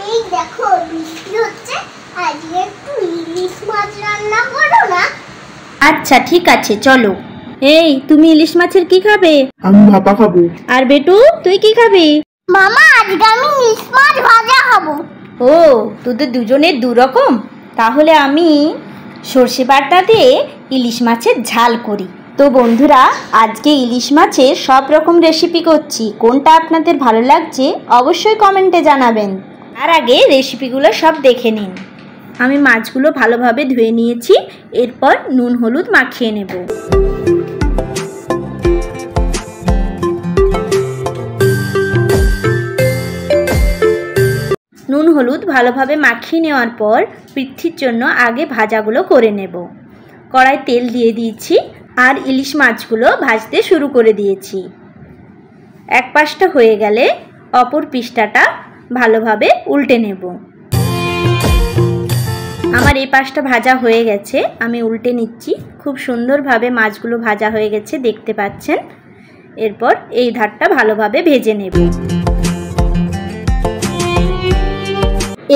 এই দেখো বৃষ্টি হচ্ছে, আজকে একটু ইলিশ মাছ রান্না করো না। আচ্ছা ঠিক আছে চলো। এই তুমি ইলিশ মাছের কি খাবে? আমি ভাপা খাবো। আর বেটু তুই কি খাবি? মামা আজকে আমি ইলিশ মাছ ভাজা খাবো। ও তোদের দুজনের দু রকম। তাহলে আমি সর্ষে বাটা দিয়ে ইলিশ মাছের ঝাল করি। তো বন্ধুরা, আজকে ইলিশ মাছের সব রকম রেসিপি করছি, কোনটা আপনাদের ভালো লাগছে অবশ্যই কমেন্টে জানাবেন। তার আগে রেসিপিগুলো সব দেখে নিন। আমি মাছগুলো ভালোভাবে ধুয়ে নিয়েছি, এরপর নুন হলুদ মাখিয়ে নেব। নুন হলুদ ভালোভাবে মাখিয়ে নেওয়ার পর পৃথির জন্য আগে ভাজাগুলো করে নেব। কড়াই তেল দিয়ে দিয়েছি আর ইলিশ মাছগুলো ভাজতে শুরু করে দিয়েছি। এক পাশটা হয়ে গেলে অপর পিঠটা ভালোভাবে উল্টে নেব। আমার এই পাশটা ভাজা হয়ে গেছে, আমি উল্টে নিচ্ছি। খুব সুন্দরভাবে মাছগুলো ভাজা হয়ে গেছে দেখতে পাচ্ছেন। এরপর এই ধারটা ভালোভাবে ভেজে নেব।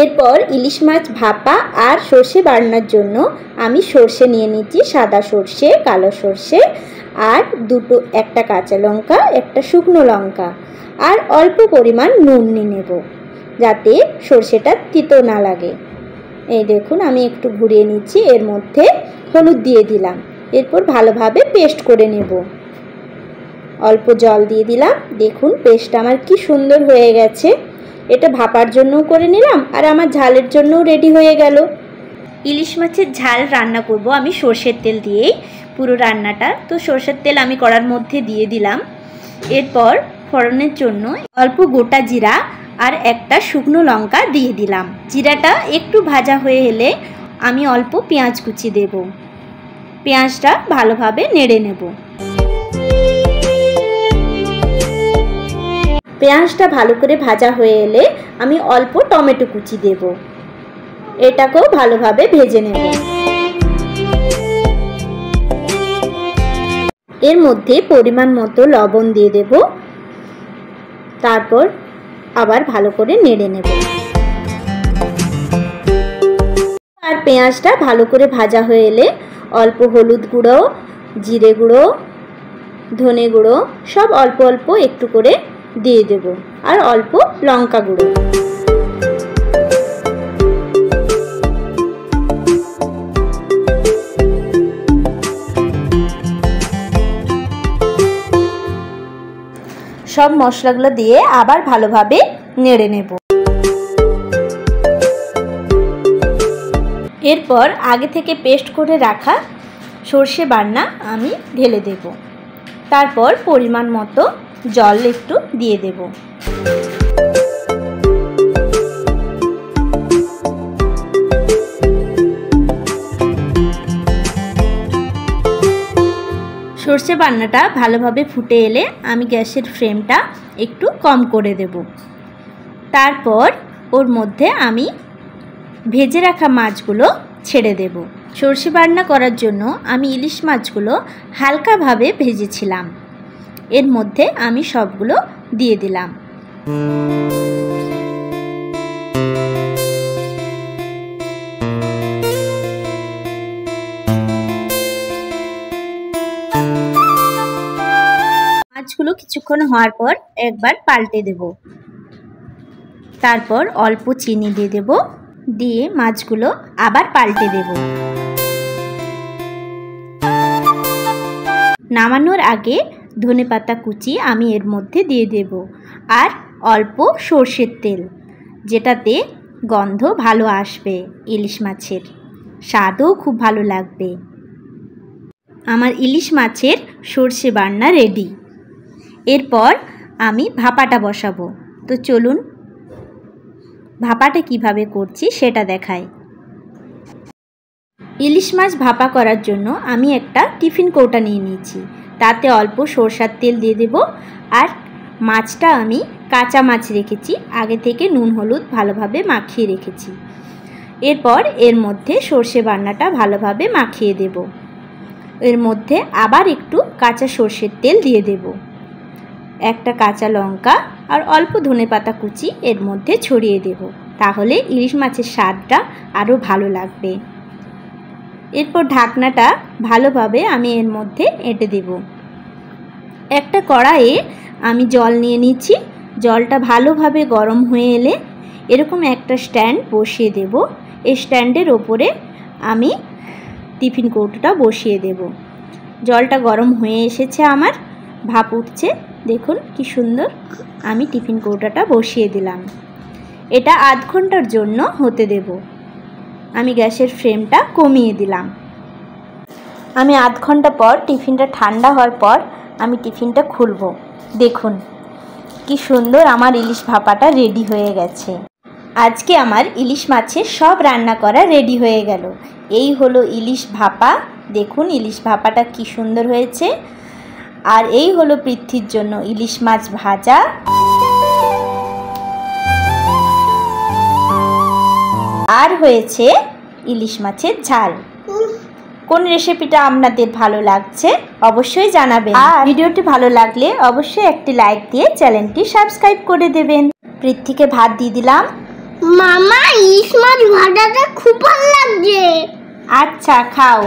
এরপর ইলিশ মাছ ভাপা আর সর্ষে বাটনার জন্য আমি সর্ষে নিয়ে নিচ্ছি, সাদা সর্ষে, কালো সর্ষে আর একটা কাঁচা লঙ্কা, একটা শুকনো লঙ্কা আর অল্প পরিমাণ নুন নিয়ে নেব যাতে সর্ষেটা তিতো না লাগে। এই দেখুন আমি একটু ঘুরিয়ে নিচ্ছি, এর মধ্যে হলুদ দিয়ে দিলাম। এরপর ভালোভাবে পেস্ট করে নেব। অল্প জল দিয়ে দিলাম। দেখুন পেস্টটা আমার কি সুন্দর হয়ে গেছে। এটা ভাপার জন্যও করে নিলাম আর আমার ঝালের জন্যও রেডি হয়ে গেল। ইলিশ মাছের ঝাল রান্না করব আমি সর্ষের তেল দিয়েই পুরো রান্নাটা। তো সর্ষের তেল আমি কড়ার মধ্যে দিয়ে দিলাম। এরপর ফোড়নের জন্য অল্প গোটা জিরা আর একটা শুকনো লঙ্কা দিয়ে দিলাম। জিরাটা একটু ভাজা হয়ে এলে আমি অল্প পেঁয়াজ কুচি দেব। পেঁয়াজটা ভালোভাবে নেড়ে নেব। পেঁয়াজটা ভালো করে ভাজা হয়ে এলে আমি অল্প টমেটো কুচি দেব। এটাকেও ভালোভাবে ভেজে নেব। এর মধ্যে পরিমাণ মতো লবণ দিয়ে দেব। তারপর আবার ভালো করে নেড়ে নেব। আর পেঁয়াজটা ভালো করে ভাজা হয়ে এলে অল্প হলুদ গুঁড়ো, জিরে গুঁড়ো, ধনে গুঁড়ো সব অল্প অল্প একটু করে দিয়ে দেব আর অল্প লঙ্কা গুঁড়ো। সব মশলাগুলো দিয়ে আবার ভালোভাবে নেড়ে নেব। এরপর আগে থেকে পেস্ট করে রাখা সর্ষে বাটনা আমি ঢেলে দেব। তারপর পরিমাণ মতো জল একটু দিয়ে দেব। সর্ষে বাটনাটা ভালোভাবে ফুটে এলে আমি গ্যাসের ফ্লেমটা একটু কম করে দেব। তারপর ওর মধ্যে আমি ভেজে রাখা মাছগুলো ছেড়ে দেব। সর্ষে বাটনা করার জন্য আমি ইলিশ মাছগুলো হালকাভাবে ভেজেছিলাম। এর মধ্যে আমি সবগুলো দিয়ে দিলাম। মাছগুলো কিছুক্ষণ হওয়ার পর একবার পাল্টে দেব। তারপর অল্প চিনি দিয়ে দেব, দিয়ে মাছগুলো আবার পাল্টে দেব। নামানোর আগে ধনেপাতা কুচি আমি এর মধ্যে দিয়ে দেব আর অল্প সর্ষের তেল, যেটাতে গন্ধ ভালো আসবে, ইলিশ মাছের স্বাদও খুব ভালো লাগবে। আমার ইলিশ মাছের সর্ষে বাটনা রেডি। এরপর আমি ভাপাটা বসাবো। তো চলুন ভাপাটা কিভাবে করছি সেটা দেখাই। ইলিশ মাছ ভাপা করার জন্য আমি একটা টিফিন কৌটা নিয়ে নিয়েছি, তাতে অল্প সরষের তেল দিয়ে দেব। আর মাছটা আমি কাঁচা মাছ রেখেছি, আগে থেকে নুন হলুদ ভালোভাবে মাখিয়ে রেখেছি। এরপর এর মধ্যে সর্ষে বাটনাটা ভালোভাবে মাখিয়ে দেব। এর মধ্যে আবার একটু কাঁচা সর্ষের তেল দিয়ে দেব। একটা কাঁচা লঙ্কা আর অল্প ধনেপাতা কুচি এর মধ্যে ছড়িয়ে দেব। তাহলে ইলিশ মাছের স্বাদটা আরও ভালো লাগবে। এরপর ঢাকনাটা ভালোভাবে আমি এর মধ্যে এঁটে দেব। একটা কড়াইয়ে আমি জল নিয়ে নিচ্ছি। জলটা ভালোভাবে গরম হয়ে এলে এরকম একটা স্ট্যান্ড বসিয়ে দেব। এই স্ট্যান্ডের ওপরে আমি টিফিন কৌটোটা বসিয়ে দেব। জলটা গরম হয়ে এসেছে, আমার ভাপ উঠছে, দেখুন কি সুন্দর। আমি টিফিন কৌটোটা বসিয়ে দিলাম। এটা আধ ঘন্টার জন্য হতে দেব। আমি গ্যাসের ফ্লেমটা কমিয়ে দিলাম। আমি আধ ঘন্টা পর টিফিনটা ঠান্ডা হওয়ার পর আমি টিফিনটা খুলব। দেখুন কি সুন্দর আমার ইলিশ ভাপাটা রেডি হয়ে গেছে। আজকে আমার ইলিশ মাছের সব রান্না করা রেডি হয়ে গেল। এই হলো ইলিশ ভাপা। দেখুন ইলিশ ভাপাটা কি সুন্দর হয়েছে। আর এই হলো পৃথ্বীর জন্য ইলিশ মাছ ভাজা। আর হয়েছে ইলিশ মাছের ঝাল। কোন রেসিপিটা আপনাদের ভালো লাগছে অবশ্যই জানাবেন। আর ভিডিওটি ভালো লাগলে অবশ্যই একটি লাইক দিয়ে চ্যানেলটি সাবস্ক্রাইব করে দেবেন। পৃথ্বীকে ভাত দিয়ে দিলাম। মামা ইলিশ মাছ ভাজাটা খুব ভালো লাগছে। আচ্ছা খাও।